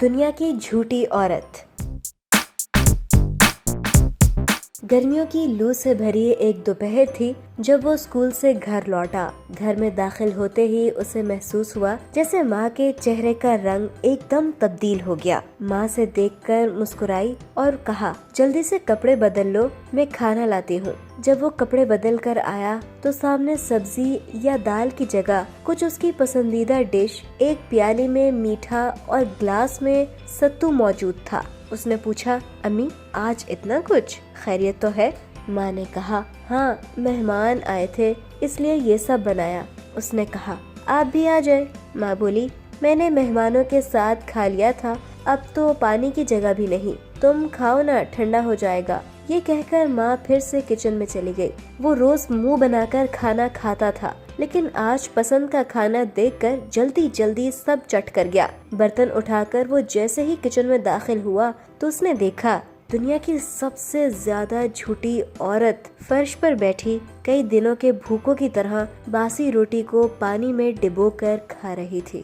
دنیا کی جھوٹی عورت۔ گرمیوں کی لو سے بھری ایک دوپہر تھی جب وہ اسکول سے گھر لوٹا۔ گھر میں داخل ہوتے ہی اسے محسوس ہوا جیسے ماں کے چہرے کا رنگ ایک دم تبدیل ہو گیا۔ ماں سے دیکھ کر مسکرائی اور کہا، جلدی سے کپڑے بدل لو، میں کھانا لاتی ہوں۔ جب وہ کپڑے بدل کر آیا تو سامنے سبزی یا دال کی جگہ کچھ اس کی پسندیدہ ڈش، ایک پیالی میں میٹھا اور گلاس میں ستو موجود تھا۔ اس نے پوچھا، امی آج اتنا کچھ، خیریت تو ہے؟ ماں نے کہا، ہاں مہمان آئے تھے اس لیے یہ سب بنایا۔ اس نے کہا، آپ بھی آ جائے۔ ماں بولی، میں نے مہمانوں کے ساتھ کھا لیا تھا، اب تو پانی کی جگہ بھی نہیں، تم کھاؤ نا، ٹھنڈا ہو جائے گا۔ یہ کہہ کر ماں پھر سے کچن میں چلی گئی۔ وہ روز منہ بنا کر کھانا کھاتا تھا، لیکن آج پسند کا کھانا دیکھ کر جلدی جلدی سب چٹ کر گیا۔ برتن اٹھا کر وہ جیسے ہی کچن میں داخل ہوا تو اس نے دیکھا دنیا کی سب سے زیادہ جھوٹی عورت فرش پر بیٹھی کئی دنوں کے بھوکوں کی طرح باسی روٹی کو پانی میں ڈبو کر کھا رہی تھی۔